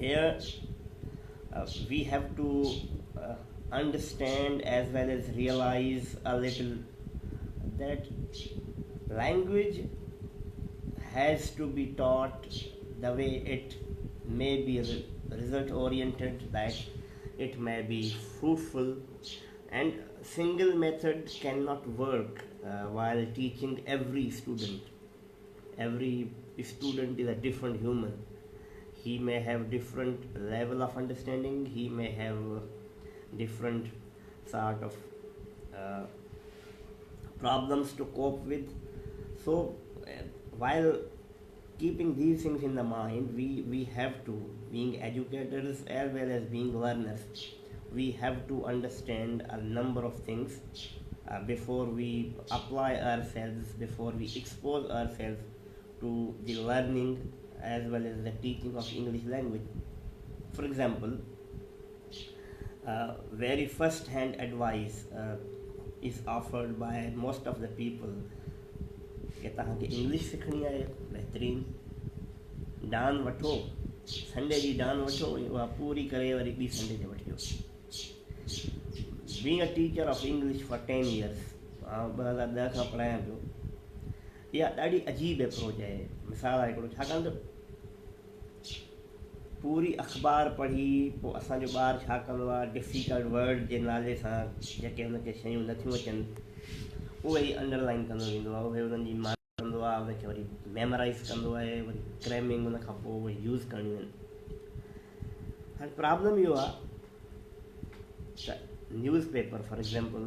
here we have to understand as well as realize a little that language has to be taught the way it may be result oriented, that it may be fruitful, and single method cannot work while teaching every student. Every student is a different human. He may have different level of understanding, he may have different sort of uh, problems to cope with. So while keeping these things in the mind, we have to, being educators as well as being learners, we have to understand a number of things before we apply ourselves, before we expose ourselves to the learning as well as the teaching of English language. For example, very first hand advice is offered by most of the people कि तव्हांखे English सिखणी आहे, बहितरीन डान वठो, Sunday जी डान वठो, उहा पूरी करे वरी ॿी संडे ते वठिजो. Being a teacher of English for 10 years, 2010 खां पढ़ायां पियो, इहा ॾाढी अजीब अप्रोच आहे. मिसाल आहे हिकिड़ो, छाकाणि त पूरी अख़बार पढ़ी पोइ असांजो ॿारु छा कंदो आहे, डिफिकल्ट वर्ड जे नाले सां जेके हुनखे शयूं नथियूं अचनि उहे ई अंडरलाइन कंदो वेंदो आहे, उहे उन्हनि जी माना कंदो आहे, उनखे वरी मेमोराइज़ कंदो आहे, वरी क्रैमिंग उन खां पोइ उहे यूज़ करणियूं आहिनि. हाणे प्रॉब्लम इहो आहे त न्यूज़ पेपर फॉर एग्ज़ाम्पल,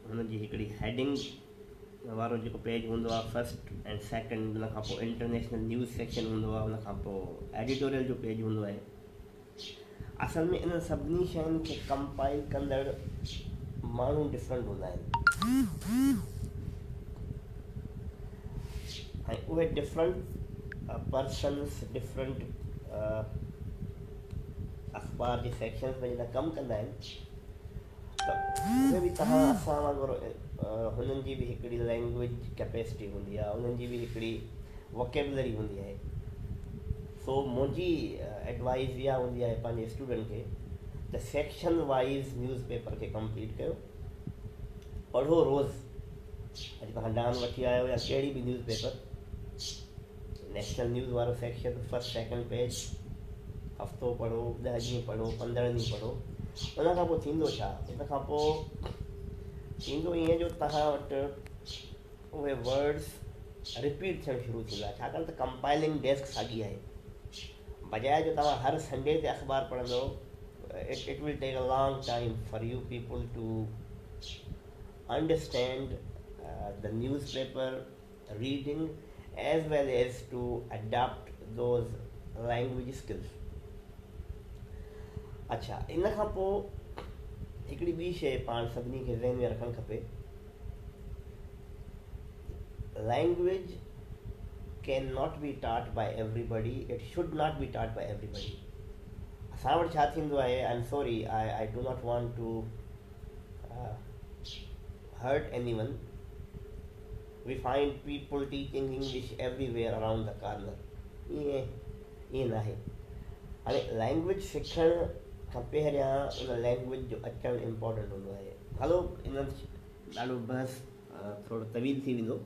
हुनजी हिकिड़ी हेडिंग वारो जेको पेज हूंदो आहे, फर्स्ट एंड सेकेंड, उन खां पोइ इंटरनेशनल न्यूज़ सेक्शन हूंदो आहे, उन खां पोइ एडिटोरियल जो पेज हूंदो आहे. असल में इन सभिनी शयुनि खे कंपाइल कंदड़ माण्हू डिफरेंट हूंदा आहिनि, ऐं उहे डिफरेंट पर्सन्स डिफरेंट अख़बार जे सेक्शन्स में जॾहिं कमु कंदा आहिनि त उहे बि तव्हां असां वांगुरु हुननि जी बि हिकिड़ी लैंग्वेज कैपेसिटी हूंदी आहे, उन्हनि जी बि हिकिड़ी वोकेबलरी हूंदी आहे. सो मुंहिंजी एडवाइस इहा हूंदी आहे पंहिंजे स्टूडेंट खे त सेक्शन वाइज़ न्यूज़ पेपर खे कंप्लीट कयो, पढ़ो रोज़. अॼु तव्हां डान वठी आयो या कहिड़ी बि न्यूज़ पेपर, नेशनल न्यूज़ वारो सेक्शन फर्स्ट सेकेंड पेज हफ़्तो पढ़ो, 10 ॾींहं पढ़ो, 15 ॾींहं पढ़ो. उन खां पोइ थींदो छा, इन खां पोइ थींदो ईअं जो तव्हां वटि उहे वर्ड्स रिपीट थियणु शुरू थींदा, छाकाणि त कंपाइलिंग डेस्क साॻी आहे. बजाए जो तव्हां हर संडे ते अख़बार पढ़ंदो, it will take a long time for you people to understand the newspaper reading as well as to adapt those language skills. अच्छा, इन खां पोइ हिकिड़ी ॿी शइ पाण सभिनी खे ज़हन में रखणु खपे. Language can not B taught by everybody, it should not be taught by everybody. असां वटि छा थींदो आहे, I am sorry, I do not want to hurt anyone. We find people teaching English everywhere around the corner. ईअं न आहे. हाणे language सिखण खां पहिरियां उन लैंग्वेज जो अचणु इम्पोर्टेंट हूंदो आहे. हलो, इन ॾाढो बहस थोरो तवील थी वेंदो.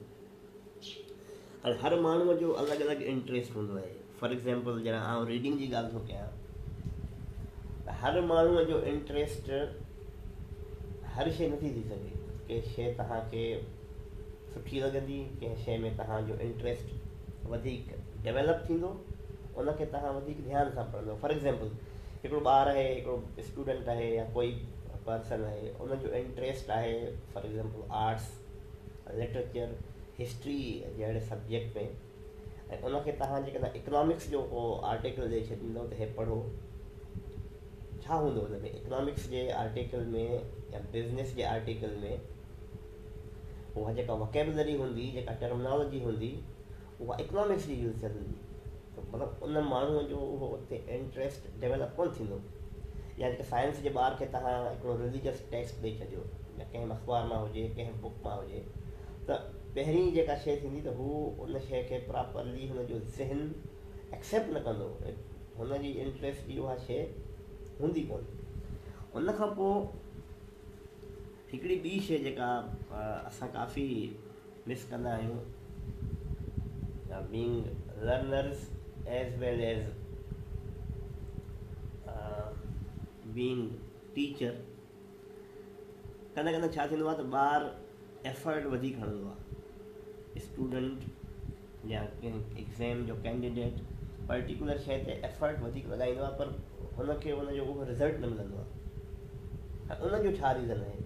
हाणे हर माण्हूअ जो अलॻि अलॻि इंट्रस्ट हूंदो आहे. फॉर एग्ज़ाम्पल, जॾहिं आउं रीडिंग जी ॻाल्हि थो कयां त हर माण्हूअ जो इंट्रस्ट हर शइ नथी थी सघे. कंहिं शइ तव्हांखे सुठी लॻंदी, कंहिं शइ में तव्हांजो इंट्रस्ट वधीक डेवलप थींदो, उनखे तव्हां वधीक ध्यान सां पढ़ंदो. फॉर एग्ज़ाम्पल, हिकिड़ो ॿारु आहे, हिकिड़ो स्टूडेंट आहे या कोई पर्सन आहे, उनजो इंट्रस्ट आहे for example arts, literature, history जहिड़े सब्जेक्ट में, ऐं उनखे तव्हां जेकॾहिं इकनॉमिक्स जो को आर्टिकल ॾेई छॾींदो त हे पढ़ो, छा हूंदो हुन में? इकनॉमिक्स जे आर्टिकल में या बिज़नेस जे आर्टिकल में उहा जेका वोकेबलरी हूंदी, जेका टर्मिनोलॉजी हूंदी, उहा इकनॉमिक्स जी यूज़ थियंदी. त मतिलबु उन माण्हूअ जो उहो उते इंट्रस्ट डेवलप कोन थींदो. या जेके साइंस जे ॿार खे तव्हां हिकिड़ो रिलीजियस टेक्स्ट ॾेई छॾियो, या कंहिं अख़बार मां हुजे, कंहिं बुक मां हुजे, त पहिरीं जेका शइ थींदी त हू उन शइ खे प्रॉपरली हुनजो ज़हन एक्सेप्ट न कंदो. हुनजी इंट्रस्ट जी उहा शइ हूंदी कोन। उन खां पोइ हिकिड़ी ॿी शइ जेका असां काफ़ी मिस कंदा आहियूं, बीइंग लर्नर्स एज वेल एज बीइंग टीचर, कॾहिं कॾहिं छा थींदो आहे त ॿारु एफर्ट वधीक खणंदो आहे। स्टूडेंट या कंहिं एग्ज़ाम जो कैंडिडेट पर्टिकुलर शइ ते एफर्ट वधीक लॻाईंदो आहे, पर हुनखे हुनजो उहो रिज़ल्ट न मिलंदो आहे। उनजो छा रीज़न आहे?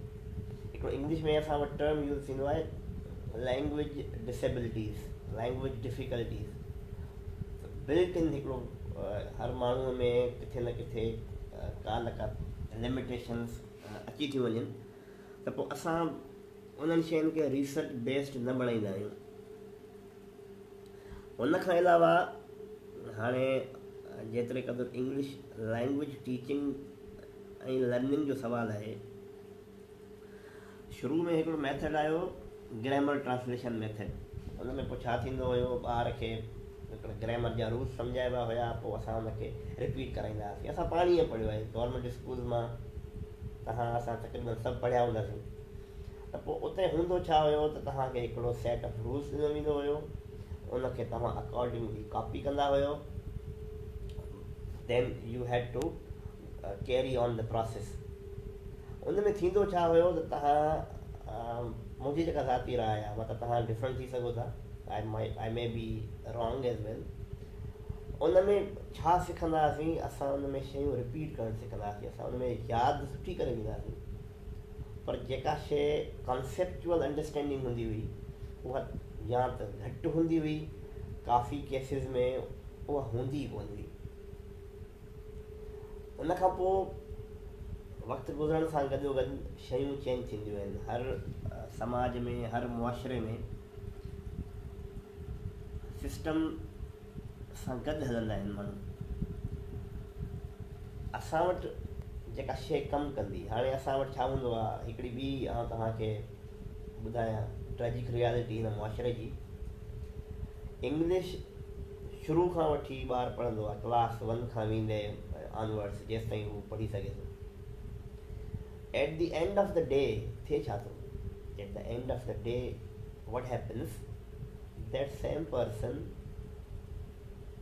हिकिड़ो इंग्लिश में असां वटि टर्म यूज़ थींदो आहे, language disabilities, language difficulties. Built in हिकिड़ो हर माण्हूअ में किथे न किथे का न का लिमिटेशंस अची थियूं वञनि, त पोइ असां उन्हनि शयुनि खे रिसर्च बेस्ड न बणाईंदा आहियूं। उन खां अलावा हाणे जेतिरे क़दुरु इंग्लिश लैंग्वेज टीचिंग ऐं लर्निंग जो सुवालु आहे, शुरू में हिकिड़ो मैथड आयो ग्रामर ट्रांसलेशन मैथड। उन में पोइ छा थींदो हुयो, ॿार खे हिकिड़ा ग्रामर जा रूल्स सम्झाइबा हुया, पोइ असां हुनखे रिपीट कराईंदा हुआसीं। असां पाण ई पढ़ियो आहे गवर्नमेंट स्कूल मां, असां तक़रीबन सभु पढ़िया हूंदासीं। त पोइ उते हूंदो छा हुयो त तव्हांखे हिकिड़ो सेट ऑफ रूल्स ॾिनो वेंदो हुयो, उनखे तव्हां अकॉर्डिंगली कॉपी कंदा हुयो, then you had to carry on the process. उन में थींदो छा हुयो त तव्हां मुंहिंजी जेका ज़ाती राय आहे, मतिलबु तव्हां डिफरेंट थी सघो था, आई मे बी रॉन्ग एज़ वेल। उन में छा सिखंदा हुआसीं, असां उन में शयूं रिपीट करणु सिखंदा हुआसीं, असां उन में यादि सुठी करे ॾींदा हुआसीं। पर जेका शइ कॉन्सेप्चुअल अंडरस्टैंडिंग हूंदी हुई, उहा या त घटि हूंदी हुई, काफ़ी केसिस में उहा हूंदी ई कोन हुई। उन खां पोइ वक़्तु गुज़रण सां गॾोगॾु शयूं चेंज थींदियूं आहिनि। हर समाज में, हर मुआशरे में सिस्टम सां गॾु हलंदा आहिनि माण्हू। असां वटि जेका शइ कमु कंदी, हाणे असां वटि छा हूंदो आहे, हिकिड़ी ॿी तव्हांखे ॿुधायां ट्रेजिक रियलिटी हिन मुआशरे जी। इंग्लिश शुरू खां वठी ॿारु पढ़ंदो आहे, क्लास 1 खां वेंदे ऑनवर्ड्स, जेसि ताईं हू पढ़ी सघे थो। At the end of the day थिए छा थो? At the end of the day what happens, that same person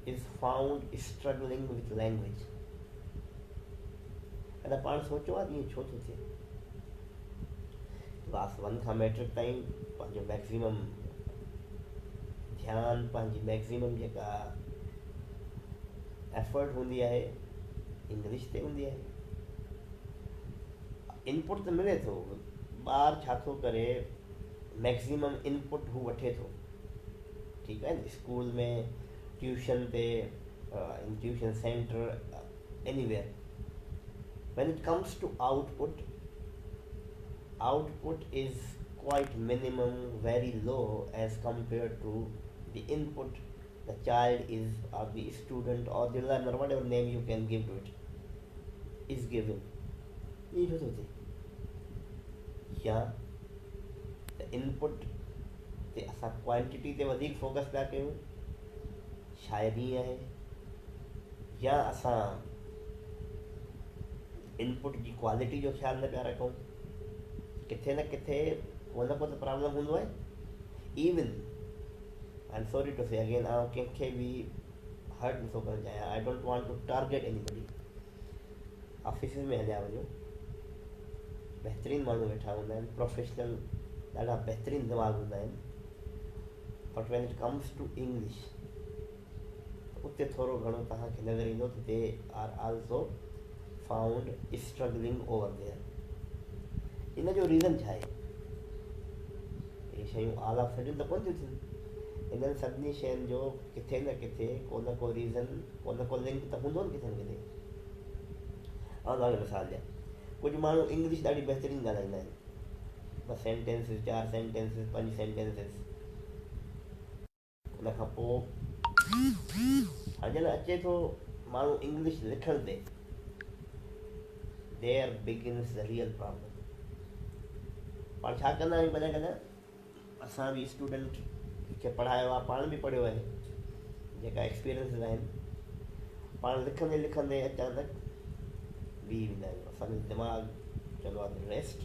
is found struggling with language. कॾहिं पाण सोचियो आहे ईअं छो थो थिए? क्लास 1 खां मैट्रिक ताईं पंहिंजो मैक्सिमम ध्यानु, पंहिंजी मैक्सिमम जेका एफर्ट हूंदी आहे इंग्लिश ते हूंदी आहे। इनपुट त मिले थो, ॿारु छा थो करे, मैक्सिमम इनपुट हू वठे थो। ठीकु आहे न, स्कूल में, ट्यूशन ते, इन tuition centre, anywhere. When it comes to output is quite minimum, very low as compared to the input the child is, or the student or the learner, whatever name you can give to it, is given. ये जो होते या the input ते असां quantity ते वधीक focus पिया कयूं, शायद ही आहे, या असां इनपुट जी क्वालिटी जो ख़्यालु न पिया रखूं। किथे न किथे को न को त प्रॉब्लम हूंदो आहे। Even I am sorry to say again, आउं कंहिंखे बि हर्ट नथो करणु चाहियां, I don't want to target anybody. Offices में हलिया वञो, बहितरीनु माण्हू वेठा हूंदा आहिनि, प्रोफेशनल, ॾाढा बहितरीनु दिमाग़ हूंदा आहिनि, but when it comes to English उते थोरो घणो तव्हांखे नज़र ईंदो त they are also found struggling over there. इन जो रीज़न छा आहे? ये शयूं ऑल ऑफ सडन त कोन थियूं थियनि। इन्हनि सभिनी शयुनि जो किथे न किथे को न को रीज़न, को न को लिंक त हूंदो न किथे न किथे। ऐं तव्हांखे मिसाल ॾियां, कुझु माण्हू इंग्लिश ॾाढी बहितरीनु ॻाल्हाईंदा आहिनि, ॿ सेंटेंसिस, 4 सेंटेंसिस, 5 सेंटेंसिस। उन खां पोइ जॾहिं अचे थो माण्हू इंग्लिश लिखण ते, there begins the real problem. पाण छा कंदा आहियूं, कॾहिं कॾहिं असां बि स्टूडेंट खे पढ़ायो आहे, पाण बि पढ़ियो आहे, जेका एक्सपीरियंसिस आहिनि, पाण लिखंदे लिखंदे अचानक बीही वेंदा आहियूं, असांजो दिमाग़ चवंदो आहे rest,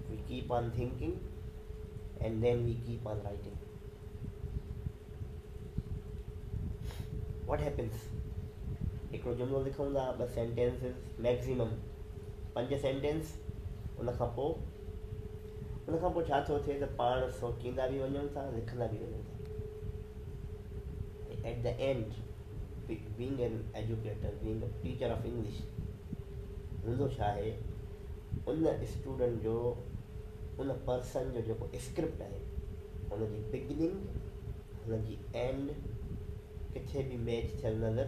we keep on thinking and then we keep on writing. What happens, हिकिड़ो जुमिलो लिखूं था, 2 सेंटेंसिस मैक्सिमम, 5 सेंटेंस, उनखां पोइ छा थो थिए त पाण सोचींदा बि वञूं था, लिखंदा बि वञूं था. At the end being an educator, being a teacher of English, हूंदो छा आहे, उन स्टूडेंट जो, उन पर्सन जो जेको स्क्रिप्ट आहे, हुनजी बिगिनिंग, हुनजी एंड किथे बि मैच थियल नज़र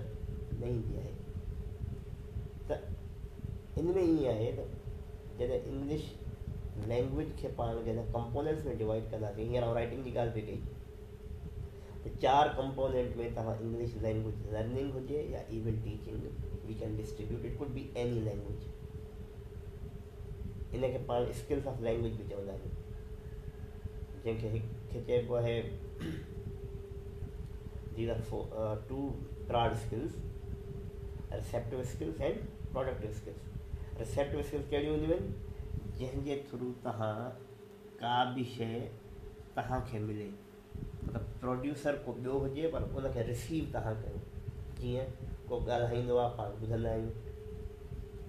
न ईंदी आहे. त इन में ईअं आहे त जॾहिं इंग्लिश लैंग्वेज खे पाण जॾहिं कंपोनेंट्स में डिवाइड कंदासीं, हींअर आउं राइटिंग जी ॻाल्हि पई कई, त 4 कंपोनेंट में तव्हां इंग्लिश लैंग्वेज लर्निंग हुजे या even teaching, we can distribute, it could be any language. इनखे पाण स्किल्स ऑफ लैंग्वेज बि चवंदा आहियूं, जंहिंखे चइबो आहे these are 2 broad skills, receptive skills and productive skills. receptive skills कहिड़ियूं हूंदियूं आहिनि, जंहिंजे थ्रू तव्हां का बि शइ तव्हांखे मिले, मतिलबु प्रोड्यूसर को ॿियो हुजे पर उनखे रिसीव तव्हां कयो. जीअं को ॻाल्हाईंदो आहे, पाण ॿुधंदा आहियूं,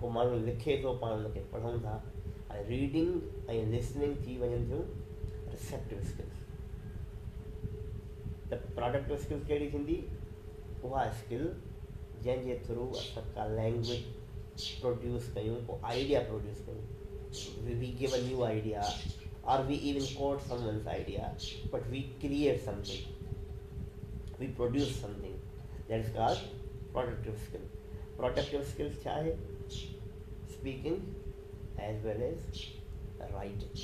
को माण्हू लिखे थो, पाण उनखे पढ़ूं था. ऐं रीडिंग ऐं लिसनिंग थी वञनि थियूं रिसेप्टिव स्किल्स. त प्रोडक्टिव स्किल्स कहिड़ी थींदी, उहा स्किल जंहिंजे थ्रू असां का लैंग्वेज प्रोड्यूस कयूं, को आइडिया प्रोड्यूस कयूं. We give a new idea or we even quote someone's idea, but we create something, we produce something. That is called productive skill. Productive skills क्या है, speaking as well as writing.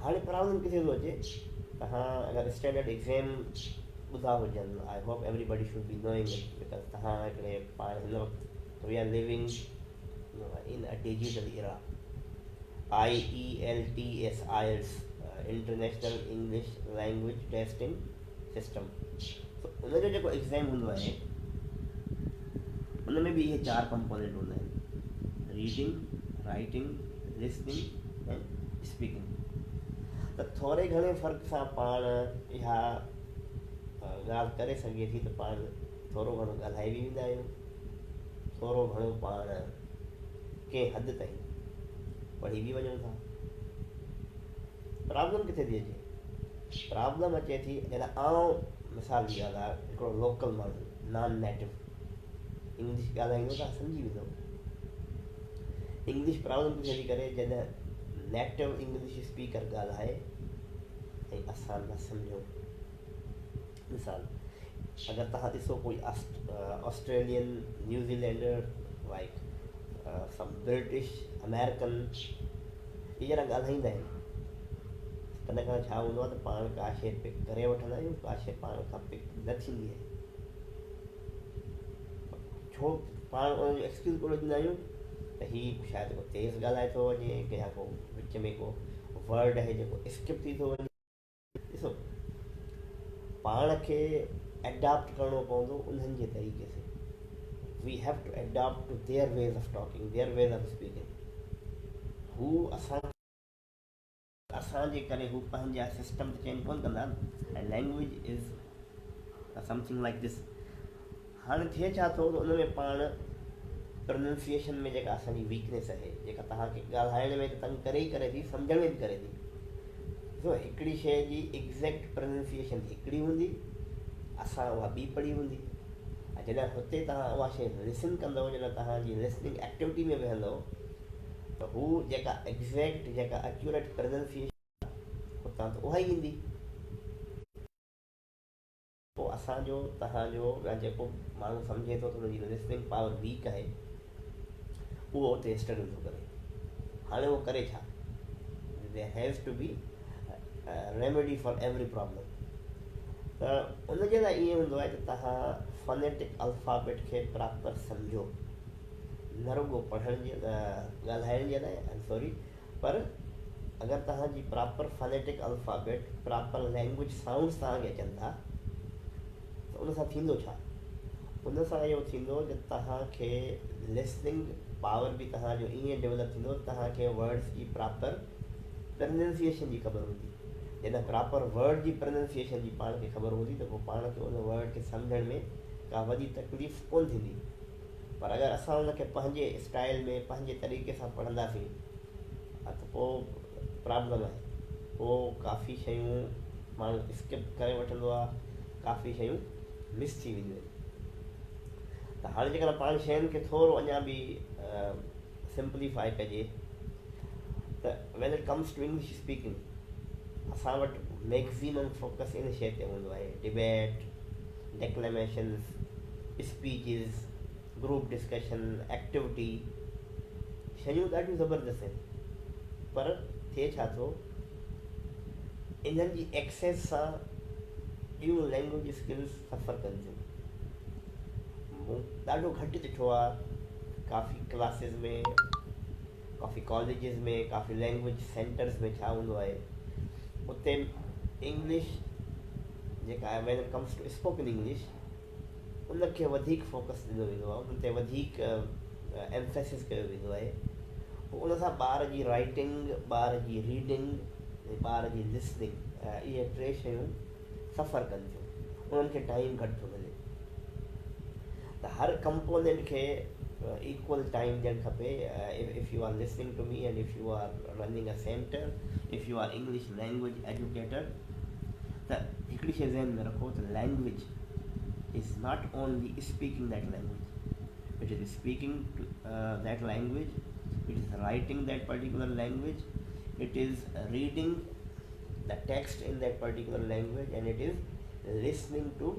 हाणे problem किथे थो अचे, तव्हां अगरि standard exam ॿुधा हुजनि, I hope everybody should be knowing it, because तव्हां हिकिड़े पाण हिन वक़्तु we are living in a digital era. IELTS, IELTS, international English language testing system. उनजो जेको एग्ज़ाम हूंदो आहे, उन में बि इहे 4 कंपोनेंट हूंदा आहिनि, reading, writing, listening and speaking. त थोरे घणे फ़र्क़ सां पाण इहा ॻाल्हि करे सघे थी त पाण थोरो घणो ॻाल्हाए बि वेंदा आहियूं, थोरो घणो पाण कंहिं हद ताईं पढ़ी बि वञूं था. प्रॉब्लम किथे थी अचे, प्रॉब्लम अचे थी जॾहिं आउं मिसाल जी ॻाल्हि आहे, हिकिड़ो लोकल माण्हू नॉन नेटिव इंग्लिश ॻाल्हाईंदो त सम्झी वेंदो. इंग्लिश प्रॉब्लम किथे थी करे, जॾहिं नेटिव इंग्लिश स्पीकर ॻाल्हाए ऐं असां न सम्झूं. मिसाल, अगरि तव्हां ॾिसो कोई Australian, New Zealander, like some British, American, इहे ॼणा ॻाल्हाईंदा आहिनि, तॾहिं खां छा हूंदो आहे त पाण का शइ पिक करे वठंदा आहियूं, का शइ पाण खां पिक न थींदी आहे. छो पाण उनजो एक्सक्यूज़ कोन ॾींदा आहियूं त हीउ शायदि को तेज़ ॻाल्हाए थो वञे, कंहिं को विच में को वर्ड आहे जेको स्किप थी थो वञे. ॾिसो, पाण खे एडॉप्ट करिणो पवंदो उन्हनि जे तरीक़े से. We have to adopt to their ways of talking, their ways of speaking. हू असांजे करे हू पंहिंजा सिस्टम चेंज कोन कंदा न. ऐं language is something like this. हाणे थिए छा थो त उन में पाण प्रोनाउंसिएशन में जेका असांजी वीकनेस आहे, जेका तव्हांखे ॻाल्हाइण में त तंग करे ई करे थी, सम्झण में बि करे थी. ॾिसो, हिकिड़ी शइ जी एग्ज़ैक्ट प्रोनाउंसिएशन हिकिड़ी हूंदी, असां उहा ॿी पढ़ी हूंदी. ऐं जॾहिं हुते तव्हां उहा शइ लिसन कंदव, जॾहिं तव्हांजी लिसनिंग एक्टिविटी में वेहंदव, त हू जेका एग्ज़ैक्ट, जेका एक्यूरेट प्रोनाउंसिएशन हुतां त उहा ई ईंदी. पोइ असांजो, तव्हांजो या जेको माण्हू सम्झे थो त हुनजी लिसनिंग पावर वीक आहे, उहो उते स्ट्रगल थो करे. हाणे उहो करे छा, there has to be remedy for every problem. त उनजे लाइ ईअं हूंदो आहे त तव्हां फोनेटिक अल्फ़ाबेट खे प्रॉपर सम्झो, न रुॻो पढ़ण जे ॻाल्हाइण जे लाइ, आई एम सॉरी, पर अगरि तव्हांजी proper phonetic alphabet, proper language sounds तव्हांखे अचनि था, सां थींदो छा? उन सां इहो थींदो त तव्हांखे लिसनिंग पावर बि तव्हांजो ईअं डेवलप थींदो, तव्हांखे वर्ड्स जी प्रॉपर प्रोनाउंसिएशन जी ख़बर हूंदी। जॾहिं प्रॉपर वर्ड जी प्रोनाउंसिएशन जी पाण खे ख़बर हूंदी त पोइ पाण खे उन वर्ड खे सम्झण में का वॾी तकलीफ़ कोन थींदी। पर अगरि असां उनखे पंहिंजे स्टाइल में पंहिंजे तरीक़े सां पढ़ंदासीं त पोइ प्रॉब्लम आहे। पोइ काफ़ी शयूं माण्हू स्किप करे वठंदो आहे, काफ़ी शयूं मिस थी वेंदियूं आहिनि। त हाणे जेकॾहिं पाण शयुनि खे थोरो अञा बि सिंप्लीफाई कजे त when it comes to English speaking असां वटि मैक्सिमम फोकस इन शइ ते हूंदो आहे। Debate, declamations, speeches, group discussion, activity, शयूं ॾाढियूं ज़बरदस्त आहिनि। पर थिए छा थो, इन्हनि जी एक्सेस सां ॿियूं लैंग्वेज स्किल्स सफ़र कनि थियूं। मूं ॾाढो घटि ॾिठो आहे, काफ़ी क्लासिस में, काफ़ी कॉलेजिस में, काफ़ी लैंग्वेज सेंटर्स में छा हूंदो आहे, उते इंग्लिश जेका आहे when it comes to spoken English उनखे वधीक फोकस ॾिनो वेंदो आहे, उन ते वधीक एम्फेसिस कयो वेंदो आहे। पोइ उन सां ॿार जी राइटिंग, ॿार जी रीडिंग, ॿार जी लिसनिंग, इहे टे शयूं सफ़र कनि थियूं, उन्हनि खे टाइम घटि थो मिले। त हर कंपोनेंट खे इक्वल टाइम ॾियणु खपे। If you are listening to me and if you are running a centre, if you are English language educator, त हिकिड़ी शइ ज़हन में रखो त language is not only speaking that language, it is speaking that language, it is writing that particular language, it is reading the text in that particular language, and it is listening to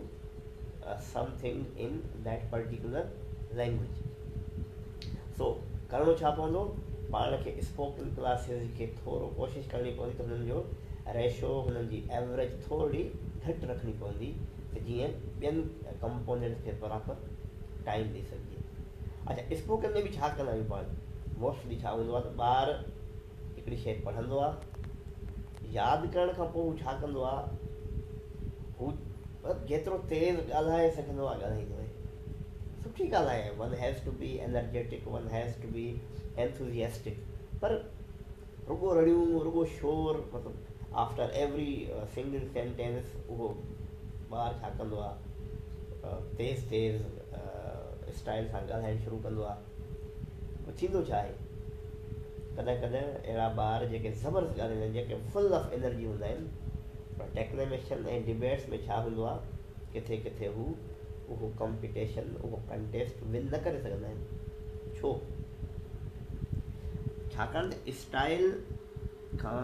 something in that particular language. So करिणो छा पवंदो, पाण खे spoken classes खे थोरो कोशिशि करणी पवंदी त हुननि जो रेशो, हुननि जी एवरेज थोरी घटि रखणी पवंदी त जीअं ॿियनि कंपोनेंट्स खे प्रॉपर टाइम ॾेई सघिजे। अच्छा, स्पोकन में बि छा कंदा आहियूं पाण, मोस्टली छा हूंदो आहे त ॿार हिकिड़ी शइ पढ़ंदो आहे, यादि करण खां पोइ हू छा कंदो आहे, हू जेतिरो तेज़ ॻाल्हाए सघंदो आहे ॻाल्हाईंदो आहे। सुठी ॻाल्हि आहे, one has to be energetic, one has to be enthusiastic, पर रुगो रड़ियूं, रुगो शोर, मतिलबु आफ्टर एवरी सिंगल सेंटेंस उहो ॿार छा कंदो आहे, तेज़ स्टाइल सां ॻाल्हाइणु शुरू कंदो आहे। थींदो छा आहे, कॾहिं कॾहिं अहिड़ा ॿार जेके ज़बरदस्त ॻाल्हाईंदा आहिनि, जेके फुल ऑफ एनर्जी हूंदा आहिनि, पर डेक्लेमेशन ऐं डिबेट्स में छा हूंदो आहे, किथे किथे उहो कॉम्पिटिशन, उहो कंटेस्ट विन न करे सघंदा आहिनि। छो? छाकाणि त स्टाइल खां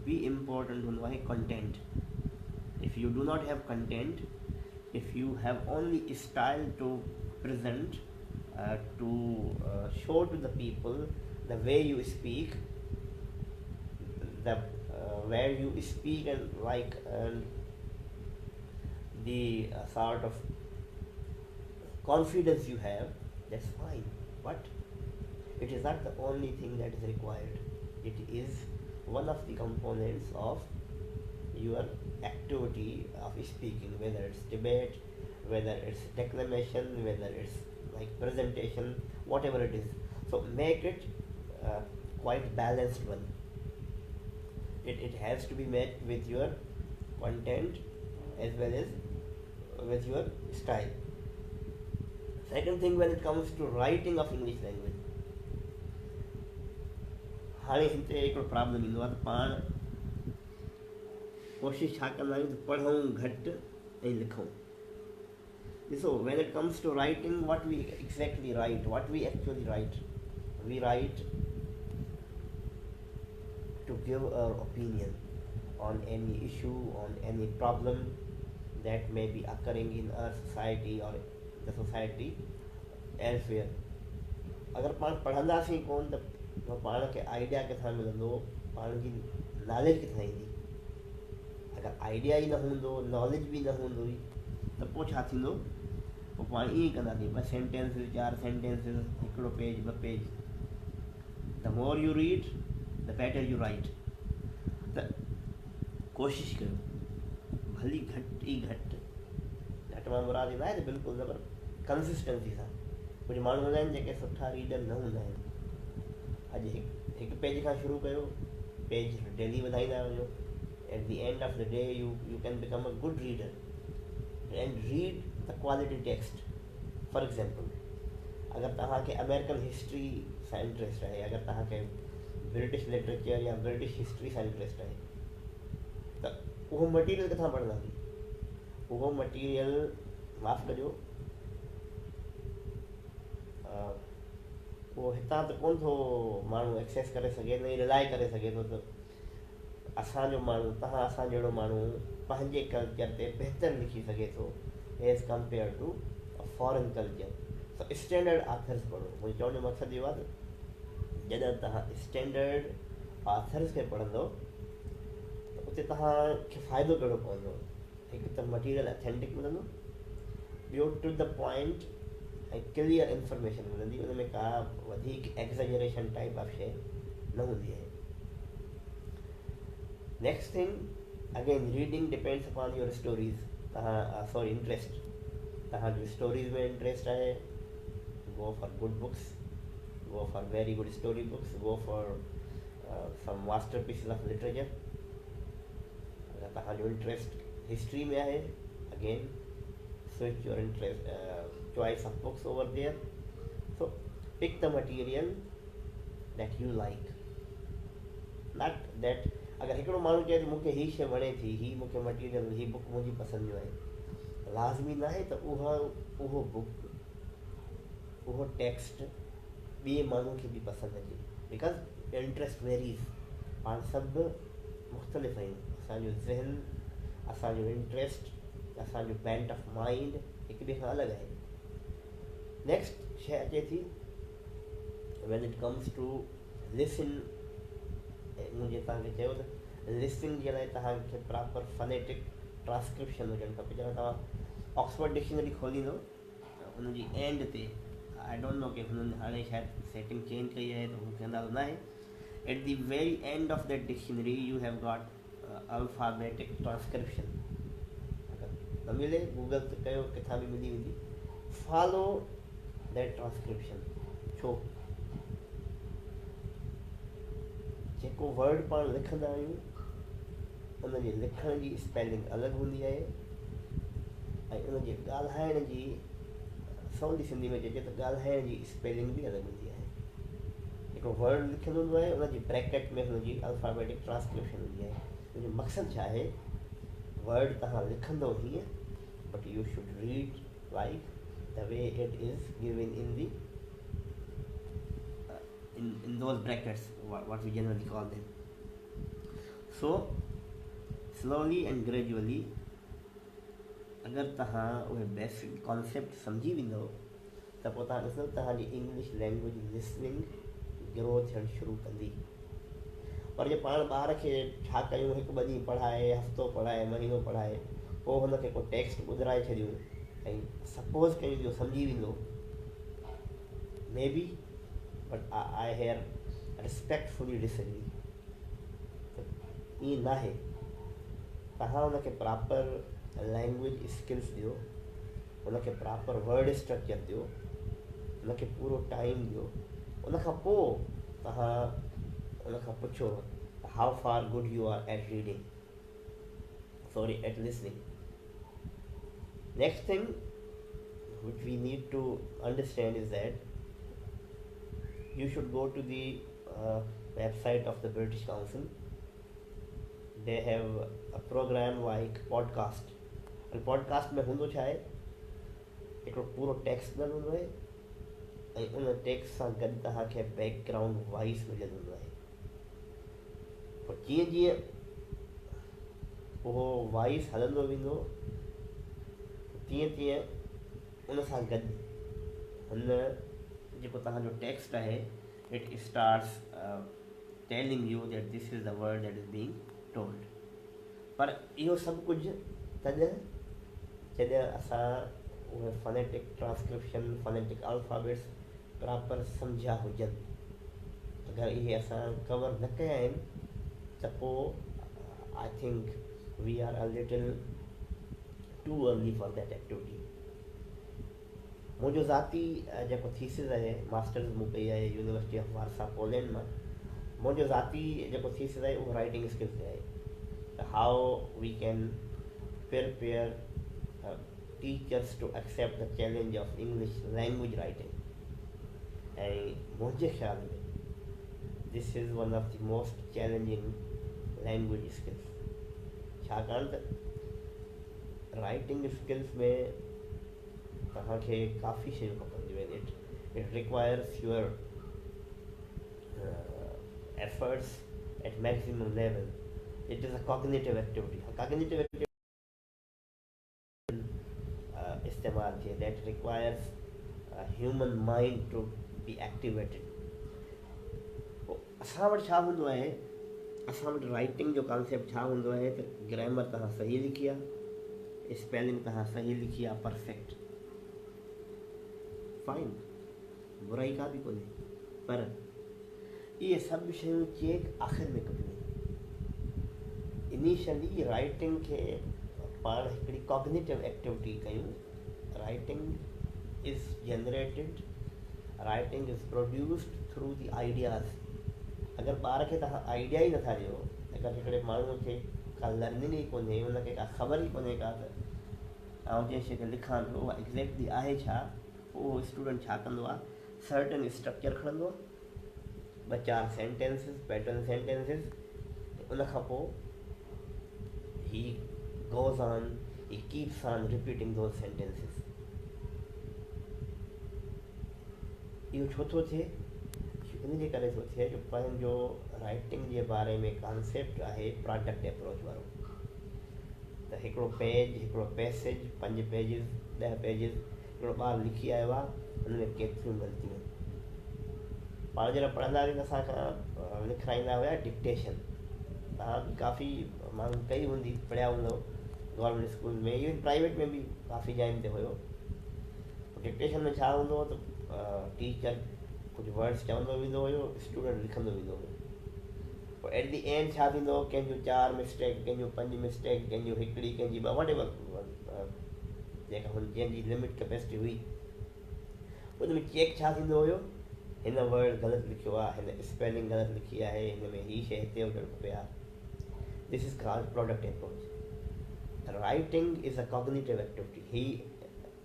बि इम्पोर्टेंट हूंदो आहे content. If U do not have content, if you have only style to present, to show to the people the way you speak, the where you speak and like the sort of confidence you have, that's fine, but it is not the only thing that is required. It is one of the components of your activity of speaking, whether it's debate, whether it's declamation, whether it's like presentation, whatever it is. So make it quite balanced one. It has to be met with your content as well as with your style. Second thing, when it comes to writing of English language, हाणे हिते हिकिड़ो problem ईंदो आहे त पाण कोशिशि छा कंदा आहियूं त पढ़ूं घटि ऐं लिखूं। ॾिसो, when it comes to writing, what we exactly write, what we actually write, we write to give our opinion on any issue, on any problem that may be occurring in our society or the society elsewhere. अगर पाण पढ़ंदासीं कोन त पाण खे idea किथां मिलंदो, पाण जी नॉलेज किथां ईंदी। अगर आइडिया ई न हूंदो, नॉलेज बि न हूंदी, त पोइ छा थींदो, पोइ पाण ईअं कंदासीं, ॿ सेंटेंसिस, 4 सेंटेंसिस, हिकिड़ो page, 2 page. The more you read the better U right. त कोशिशि कयो, भली घटि ई घटि, घटि परफेक्ट मां मुराद न आहे त बिल्कुलु न, पर कंसिस्टेंसी सां। कुझु माण्हू हूंदा आहिनि जेके सुठा रीडर न हूंदा आहिनि। अॼु हिकु पेज खां शुरू कयो, पेज डेली वधाईंदा वञो, at the end of the day U can become a good reader and read the quality text. For example, अगरि तव्हांखे अमेरिकन हिस्ट्री सां इंट्रस्ट आहे, अगरि तव्हांखे ब्रिटिश लिटरेचर या ब्रिटिश हिस्ट्री सां इंट्रस्ट आहे, त उहो मटीरियल किथां पढ़ंदासीं? उहो मटीरियल, माफ़ु कजो, उहो हितां त कोन थो माण्हू एक्सेस करे सघे, न रिलाए करे सघे थो त असांजो माण्हू, तव्हां असां जहिड़ो माण्हू पंहिंजे कल्चर ते बहितर लिखी सघे थो as compare to a foreign culture. त स्टैंडर्ड आथर्स पढ़ो। मुंहिंजो चवण जो मक़सदु इहो आहे त जॾहिं तव्हां स्टैंडर्ड आथर्स खे पढ़ंदो त उते तव्हांखे फ़ाइदो कहिड़ो पवंदो? हिकु त मटीरियल ऑथेंटिक मिलंदो, ॿियो टू द पॉइंट ऐं क्लियर इंफॉर्मेशन मिलंदी, उन में का वधीक एक्ज़ेजरेशन टाइप ऑफ शइ न हूंदी आहे। Next thing, again reading depends upon your stories. Sorry, interest. तव्हांजो स्टोरीज़ में इंट्रस्ट आहे, go for good books, go for very good story books, go for some masterpieces of literature. अगर तव्हांजो इंट्रस्ट हिस्ट्री में आहे, again switch your interest choice of books over there. So pick the material that you like, not that अगर हिकिड़ो माण्हू चए त मूंखे हीअ शइ वणे थी, हीअ मूंखे मटीरियल, हीअ बुक मुंहिंजी पसंदि जो आहे, लाज़मी न आहे त उहो बुक, उहो टेक्स्ट ॿिए माण्हू खे बि पसंदि अचे, बिकॉज़ इंट्रस्ट वेरीज़। पाण सभु मुख़्तलिफ़ आहियूं, असांजो ज़हन, असांजो इंट्रस्ट, असांजो बेंट ऑफ माइंड हिक ॿिए खां अलॻि आहे। नेक्स्ट शइ अचे थी when it comes to listen. मुंहिंजे तव्हांखे चयो त लिसनिंग जे लाइ तव्हांखे प्रॉपर फनेटिक ट्रांसक्रिप्शन हुजणु खपे। जॾहिं तव्हां ऑक्सफोर्ड डिक्शनरी खोलींदो त उनजी एंड ते, आई डोंट नो कि हुननि हाणे शायदि सेटिंग चेंज कई आहे त मूंखे अंदाज़ो न आहे, at the very end of that dictionary U have got alphabetic transcription. अगरि न मिले, गूगल ते कयो, किथां बि मिली वेंदी। Follow that transcription. छो? जेको वर्ड पाण लिखंदा आहियूं उनजे लिखण जी स्पेलिंग अलॻि हूंदी आहे, ऐं उनजे ॻाल्हाइण जी, सवली सिंधी में चइजे त ॻाल्हाइण जी स्पेलिंग बि अलॻि हूंदी आहे। हिकिड़ो वर्ड लिखियलु हूंदो आहे, उनजी ब्रैकेट में हुनजी अल्फ़ाबेटिक ट्रांसक्रिप्शन हूंदी आहे। उनजो मक़सदु छा आहे? वर्ड तव्हां लिखंदो हीअं, but U should read like the way it is given in the in those brackets, what we generally call them. So slowly and gradually, अगर तव्हां उहे बेसिक कॉन्सेप्ट सम्झी वेंदो त पोइ तव्हां ॾिसो तव्हांजी इंग्लिश लैंग्वेज लिसनिंग ग्रो थियणु शुरू कंदी। पर जे पाण ॿार खे छा कयूं, हिकु ॿ ॾींहं पढ़ाए, हफ़्तो पढ़ाए, महीनो पढ़ाए, पोइ हुनखे को टेक्स्ट ॿुधाए छॾियूं ऐं सपोज़ कयूं जो सम्झी वेंदो, maybe, but I here respectfully disagree. ईअं न आहे। तव्हां हुनखे प्रॉपर लैंग्वेज स्किल्स ॾियो, हुनखे प्रॉपर वर्ड स्ट्रक्चर ॾियो, हुनखे पूरो टाइम ॾियो। उनखां पोइ तव्हां उनखां पुछो how far good you are at reading, sorry at listening. Next thing which we need to understand is that you should go to the website of the British Council. They have a program like podcast. And podcast में हूंदो छा आहे, हिकिड़ो पूरो text न हूंदो आहे ऐं उन टेक्स्ट सां गॾु तव्हांखे बैकग्राउंड वॉइस मिलियलु हूंदो आहे। पोइ जीअं जीअं उहो वॉइस हलंदो वेंदो, तीअं तीअं उन सां गॾु हुन जेको तव्हांजो टेक्स्ट आहे, it starts telling you that this is the word that is being told. पर इहो सभु कुझु तॾहिं जॾहिं असां उहे phonetic transcription, phonetic alphabets proper सम्झिया हुजनि। अगरि इहे असां कवर न कया आहिनि त पोइ I think we are a little too early for that activity. मुंहिंजो ज़ाती जेको थीसिस आहे, मास्टर्स मूं कई आहे यूनिवर्सिटी ऑफ वारसा पोलैंड मां। मुंहिंजो ज़ाती जेको थीसिस आहे उहो राइटिंग स्किल्स ते आहे, त how we can prepare teachers to accept the challenge of English language writing. ऐं मुंहिंजे ख़्याल में this is one of the most challenging language skills, छाकाणि त राइटिंग स्किल्स में तव्हांखे काफ़ी शयूं खपंदियूं आहिनि। It requires your efforts at maximum level. It is a cognitive activity. Cognitive activity इस्तेमालु थिए that requires human mind to be activated. असां वटि छा हूंदो आहे, असां वटि राइटिंग जो कॉन्सेप्ट छा हूंदो आहे त ग्रामर तव्हां सही लिखी आहे, स्पेलिंग तव्हां सही लिखी आहे परफेक्ट, फाइन, बुराई का बि कोन्हे, पर इहे सभु शयूं चेक आख़िर में कबियूं आहिनि। इनिशियली राइटिंग खे पाण हिकिड़ी कॉग्निटिव एक्टिविटी कयूं। Writing is generated, writing is produced through the ideas. अगरि ॿार खे तव्हां आइडिया ई नथा ॾियो, अगरि हिकिड़े माण्हूअ खे का लर्निंग ई कोन्हे, हुनखे का ख़बर ई कोन्हे का त आउं जंहिं शइ खे लिखां पियो उहा एग्ज़ैक्टली आहे छा, उहो स्टूडेंट छा कंदो आहे, सर्टन स्ट्रक्चर खणंदो आहे, 2-4 सेंटेंसिस, पैटर्न सेंटेंसिस, उन खां पोइ he goes on, he keeps on repeating those sentences. इहो छो थो थिए? इन जे करे थो थिए जो पंहिंजो राइटिंग जे बारे में कॉन्सेप्ट आहे प्रोडक्ट अप्रोच वारो। त हिकिड़ो पेज, हिकिड़ो पैसेज, 5 पेजिस, 10 पेजिस हिकिड़ो ॿारु लिखी आयो आहे, हुन में केतिरियूं ग़लतियूं आहिनि। पाण जॾहिं पढ़ंदा हुआसीं त असांखां लिखाईंदा हुआ डिक्टेशन। तव्हां बि काफ़ी माण्हू कई हूंदी, पढ़िया हूंदव गवर्नमेंट स्कूल में, इवन प्राइवेट में बि काफ़ी जाइनि ते हुयो। डिक्टेशन में छा हूंदो हो त टीचर कुझु वर्ड्स चवंदो वेंदो हुयो, स्टूडेंट लिखंदो वेंदो हुयो। पोइ एट दी एंड छा थींदो हो, कंहिंजो 4 मिस्टेक, कंहिंजो 5 मिस्टेक, कंहिंजो हिकिड़ी, कंहिंजी 2, वट एवर जेका हुन जंहिंजी लिमिट कैपेसिटी हुई, उन में चेक छा थींदो हुयो, हिन वर्ड ग़लति लिखियो आहे, हिन स्पेलिंग ग़लति लिखी आहे, हिन में हीअ शइ हिते हुजणु खपे आहे। This is called product approach. Writing is a cognitive activity. ही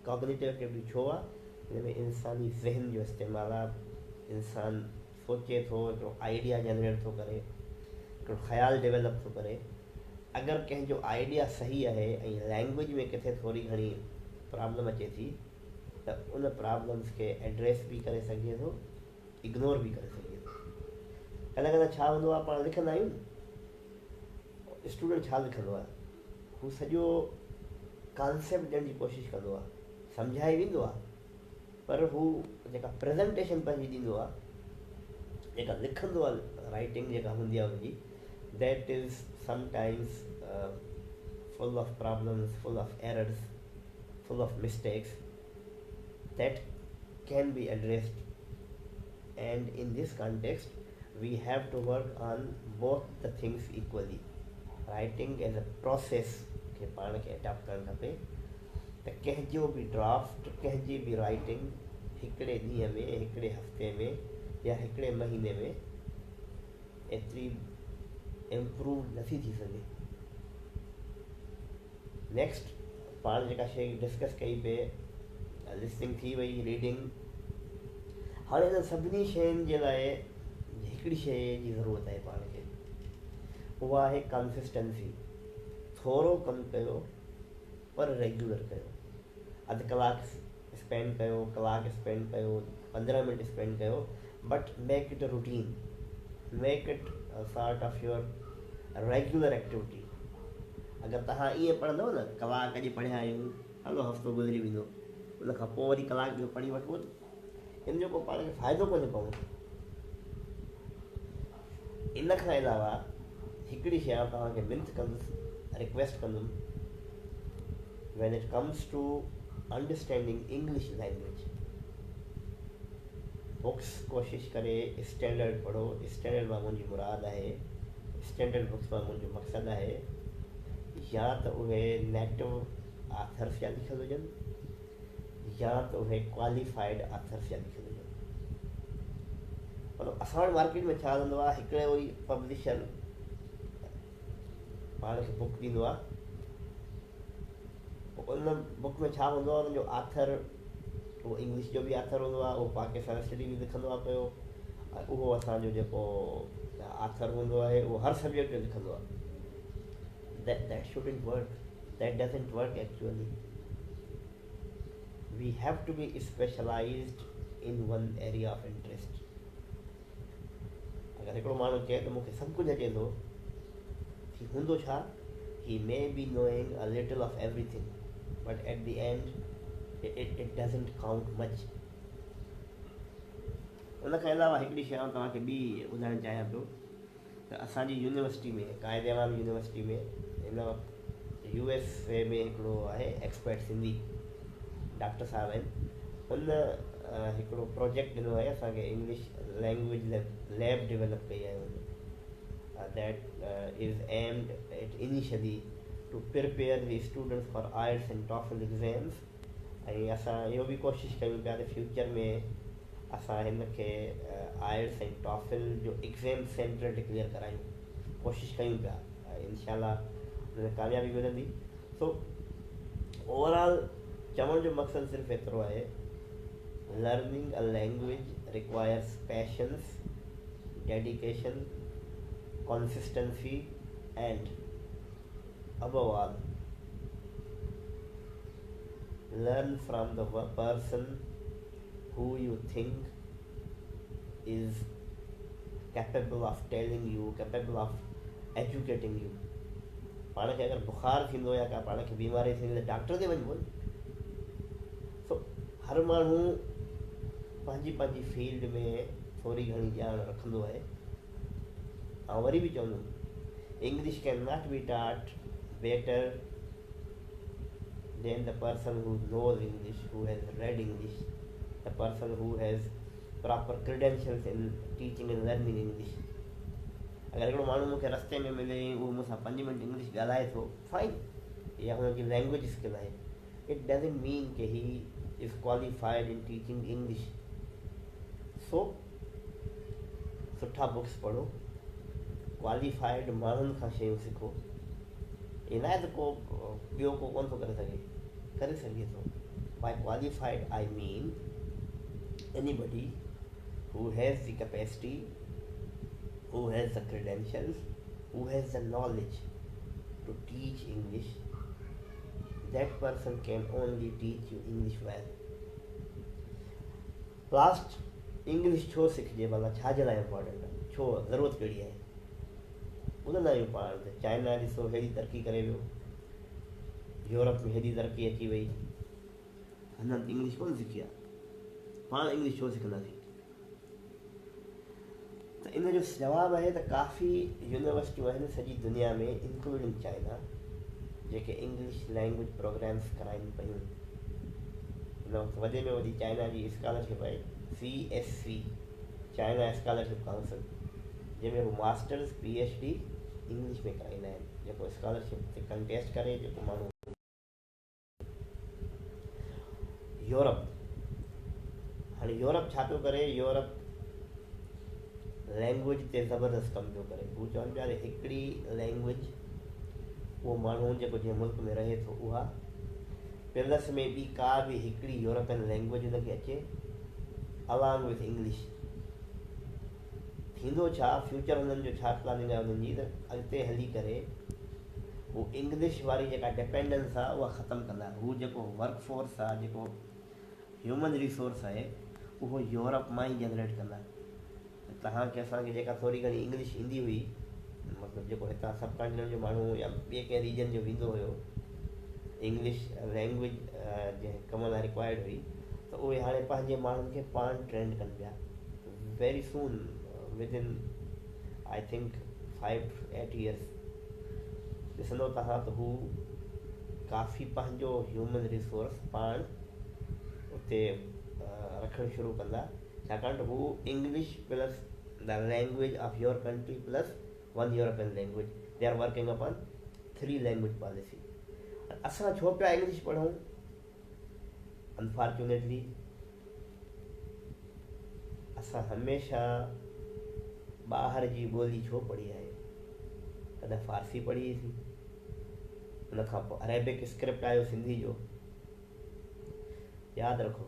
कॉग्निटिव एक्टिविटी छो आहे? हिन में इंसानी ज़हन जो इस्तेमालु आहे, इंसान सोचे थो, हिकिड़ो आइडिया जनरेट थो करे, हिकिड़ो ख़्यालु डेवलप थो करे। अगरि कंहिंजो आइडिया सही आहे ऐं लैंग्वेज में किथे थोरी घणी प्रॉब्लम अचे थी, त उन प्रॉब्लम्स खे एड्रेस बि करे सघे थो, इग्नोर बि करे सघे थो। कॾहिं कॾहिं छा हूंदो आहे, पाण लिखंदा आहियूं, स्टूडेंट छा लिखंदो आहे, हू सॼो कॉन्सेप्ट ॾियण जी कोशिशि कंदो आहे, सम्झाए वेंदो आहे, पर हू जेका प्रेज़ेंटेशन पंहिंजी ॾींदो आहे, जेका लिखंदो आहे, राइटिंग जेका हूंदी आहे हुनजी, that is sometimes full of problems, full of errors, full of mistakes that can be addressed. And in this context, we have to work on both the things equally. Writing as a process खे पाण खे adopt करणु खपे। त कंहिंजो बि draft, कंहिंजी बि राइटिंग हिकिड़े ॾींहं में, हिकिड़े हफ़्ते में या हिकिड़े महीने में एतिरी इम्प्रूव नथी थी सघे। नेक्स्ट पाण जेका शइ डिस्कस कई पे, लिसनिंग थी वई, रीडिंग। हाणे हिन सभिनी शयुनि जे लाइ हिकिड़ी शइ जी ज़रूरत आहे पाण खे, उहा आहे कंसिस्टेंसी। थोरो कमु कयो पर रेगुलर कयो। अधु कलाकु स्पेंड कयो, कलाकु स्पेंड कयो, 15 मिनट स्पेंड कयो, but make it a routine, make it a sort of your regular activity. अगरि तव्हां ईअं पढ़ंदव न, कलाक अॼु पढ़िया आहियूं, हलो हफ़्तो गुज़री वेंदो, उन खां पोइ वरी कलाकु ॿियो पढ़ी वठिबो, इन जो को पाण खे फ़ाइदो कोन्हे पवंदो। इन खां अलावा हिकिड़ी शइ तव्हांखे विनती कंदुसि, रिक्वेस्ट कंदुमि, when it comes to understanding English language, books कोशिशि करे स्टैंडर्ड पढ़ो। स्टैंडर्ड मां मुंहिंजी मुराद आहे, स्टैंडर्ड बुक्स मां मुंहिंजो मक़सदु आहे या त उहे नेटिव आथर्स जा लिखियल हुजनि या त उहे क्वालिफाइड आथर्स जा लिखियल हुजनि। मतिलबु असां वटि मार्केट में छा हलंदो आहे, हिकिड़े वरी पब्लिशर पाण खे बुक ॾींदो आहे, पोइ उन बुक में छा हूंदो आहे, उनजो आथर उहो इंग्लिश जो बि आथर हूंदो आहे, उहो पाकिस्तान स्टडी बि लिखंदो आहे पियो, ऐं उहो असांजो जेको आथर हूंदो आहे उहो हर सब्जेक्ट जो लिखंदो आहे। that shouldn't work, that doesn't work actually. We have to be specialized in one area of interest. अगर हिकिड़ो माण्हू चए त मूंखे सभु कुझु अचे थो, ही हूंदो छा, he may be knowing a little of everything, but at the end it doesn't count much. उनखां अलावा हिकिड़ी शइ तव्हांखे ॿी ॿुधाइणु चाहियां पियो त असांजी यूनिवर्सिटी में, कायदेवान यूनिवर्सिटी में, हिन वक़्तु USA में हिकिड़ो आहे एक्सपर्ट सिंधी डॉक्टर साहब आहिनि, उन हिकिड़ो प्रोजेक्ट ॾिनो आहे असांखे, इंग्लिश लैंग्वेज लैब डेवलप कई आहे हुन, that is aimed at initially to prepare the students for IELTS and TOEFL exams. ऐं असां इहो बि कोशिशि कयूं पिया त फ्यूचर में असां हिन खे IELTS ऐं TOEFL जो एग्ज़ाम सेंटर डिक्लेयर करायूं, कोशिशि कयूं पिया, इंशाल्लाह हुन कामयाबी मिलंदी। सो ओवरऑल चवण जो मक़सदु सिर्फ़ु एतिरो आहे, learning a language requires patience, dedication, consistency, and above all, learn from the person who you think is capable of telling you, capable of educating you. पाण खे अगरि बुखार थींदो या का पाण खे बीमारी थींदी त डॉक्टर ते वञिबो न। सो हर माण्हू पंहिंजी पंहिंजी फील्ड में थोरी घणी ॼाण रखंदो आहे। ऐं वरी बि चवंदुमि, English can not be taught better than the person who knows English, who has read English, the person who has proper credentials in teaching and learning English. अगर हिकिड़ो माण्हू मूंखे रस्ते में मिले, उहो मूंसां 5 मिंट इंग्लिश ॻाल्हाए थो, फाइन, या हुनजी लैंग्वेज स्किल आहे, इट डज़ंट मीन कि he is qualified in teaching English. So सुठा बुक्स पढ़ो, क्वालिफाइड माण्हुनि खां शयूं सिखो। इनायत को ॿियो को कोन थो करे सघे थो। By qualified I mean anybody who has the capacity, who has the credentials, who has the knowledge to teach English. That person can only teach you English well. Last, English छो सिखजे भला, छाजे लाइ इम्पोर्टेंट आहे, छो ज़रूरत कहिड़ी आहे? ॿुधंदा आहियूं पाण त चाइना ॾिसो हेॾी तरक़ी करे वियो, यूरोप में हेॾी तरक़ी अची वई, हुननि इंग्लिश कोन सिखी आहे, पाण इंग्लिश छो सिखंदासीं? त इन जो जवाबु आहे त काफ़ी यूनिवर्सिटियूं आहिनि सॼी दुनिया में, इंक्लूडिंग चाइना, जेके इंग्लिश लैंग्वेज प्रोग्राम्स कराइनि पियूं। हिन वक़्तु वॾे में वॾी चाइना जी स्कॉलरशिप आहे, CSC, चाइना स्कॉलरशिप काउंसिल, जंहिंमें हू मास्टर्स PhD इंग्लिश में कराईंदा आहिनि। जेको स्कॉलरशिप ते कंटेस्ट करे, जेको माण्हू यूरोप, हाणे यूरोप छा पियो करे, यूरोप लैंग्वेज ते ज़बरदस्त कमु पियो करे। हू चवनि पिया हिकिड़ी लैंग्वेज उहो माण्हू जेको जंहिं मुल्क में रहे थो उहा, प्लस में ॿी का बि हिकिड़ी यूरोपियन लैंग्वेज हुनखे अचे अलॉन्ग विथ इंग्लिश। थींदो छा, फ्यूचर हुननि जो छा प्लानिंग आहे हुननि जी, त अॻिते हली करे हू इंग्लिश वारी जेका डिपेंडेंस आहे उहा ख़तमु कंदा। हू जेको वर्कफोर्स आहे, जेको ह्यूमन रिसोर्स आहे, उहो यूरोप मां ई जनरेट कंदा। तव्हांखे असांखे जेका थोरी घणी इंग्लिश ईंदी हुई, मतिलबु जेको हितां सब कॉन्टिनेंट जो माण्हू या ॿिए कंहिं रीजन जो वेंदो हुयो, इंग्लिश लैंग्वेज जंहिं कम लाइ रिक्वायर्ड हुई, त उहे हाणे पंहिंजे माण्हुनि खे पाण ट्रेंड कनि पिया। Very soon, within I think 5 to 8 years ॾिसंदो तव्हां त हू काफ़ी पंहिंजो ह्यूमन रिसोर्स पाण उते रखणु शुरू कंदा, छाकाणि त हू English plus the language of your country plus 1 European language, they are working upon 3 language policy. असां छो पिया इंग्लिश पढ़ूं? अनफॉर्चुनेटली असां हमेशह ॿाहिरि जी ॿोली छो पढ़ी आहे? कॾहिं फारसी पढ़ीसीं, उन खां पोइ अरेबिक स्क्रिप्ट आयो सिंधी जो। यादि रखो,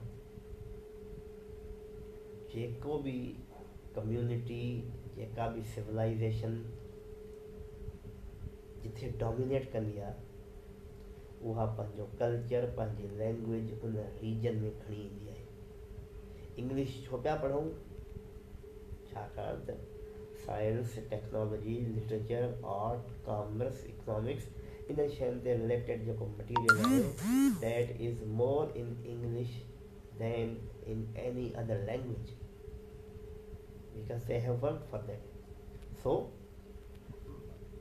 जेको बि कम्यूनिटी, जेका बि सिविलाइजेशन जिथे डोमिनेट कंदी आहे, उहा पंहिंजो कल्चर, पंहिंजी लैंग्वेज उन रीजन में खणी ईंदी आहे। इंग्लिश छो पिया पढ़ूं? छाकाणि त science, technology, literature, art, commerce, economics, इन शयुनि ते रिलेटेड जेको मटीरियल आहे, दैट इज़ मोर इन English then in any other language, because they have work for that. So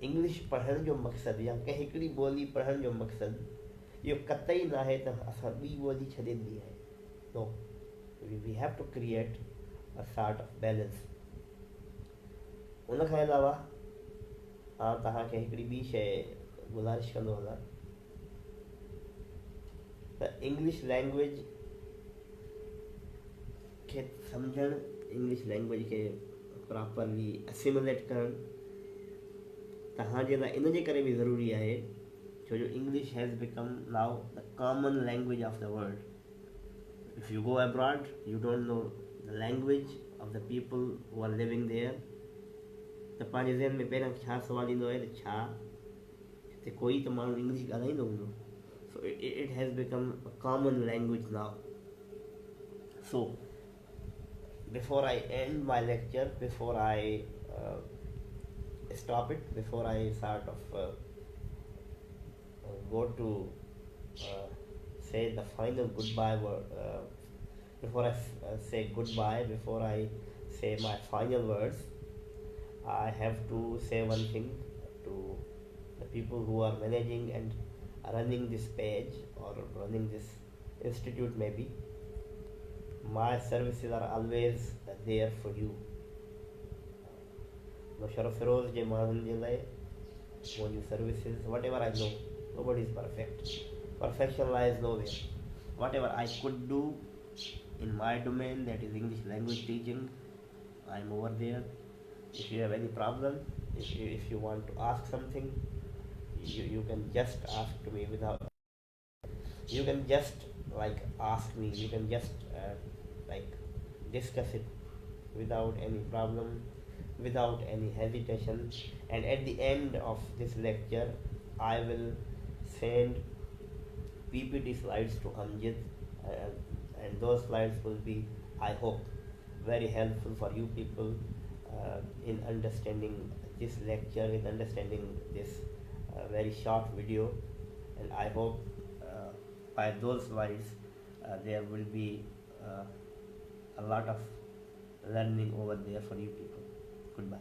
English पढ़ण जो मक़सदु या कंहिं हिकिड़ी ॿोली पढ़ण जो मक़सदु इहो कतई न आहे त असां ॿी ॿोली छॾे ॾिनी आहे। No, we have to create a sort of balance. उन खां अलावा तव्हांखे हिकिड़ी ॿी शइ गुज़ारिश कंदो हलां त इंग्लिश लैंग्वेज खे सम्झणु, इंग्लिश लैंग्वेज खे प्रॉपरली एसिमुलेट करणु तव्हांजे लाइ इन जे करे बि ज़रूरी आहे छो जो English has become now the common language of the world. If you go abroad, U don't know the language of the people who are living there, त पंहिंजे ज़हन में पहिरियों छा सुवालु ईंदो आहे त छा हिते कोई त माण्हू इंग्लिश ॻाल्हाईंदो हूंदो। So it has become a common language now. So before I end my lecture, before I stop it, before I sort of go to say the final goodbye word, before I say goodbye, before I say my final words, I have to say one thing to the people who are managing and running this page or running this institute maybe. My services are always there for you. Musharraf Feroz je माण्हुनि जे लाइ मुंहिंजी services, whatever I know, nobody is perfect. Perfection lies nowhere. Whatever I could do in my domain, that is English language teaching, I am over there. If you have any problem, if you want to ask something, you can just ask to me without. You can just ask me. You can just discuss it without any problem, without any hesitation. And at the end of this lecture, I will send PPT slides to Amjad, and those slides will be, I hope, very helpful for you people in understanding this lecture, in understanding this very short video. And I hope by those slides there will be a lot of learning over there for you people. Goodbye.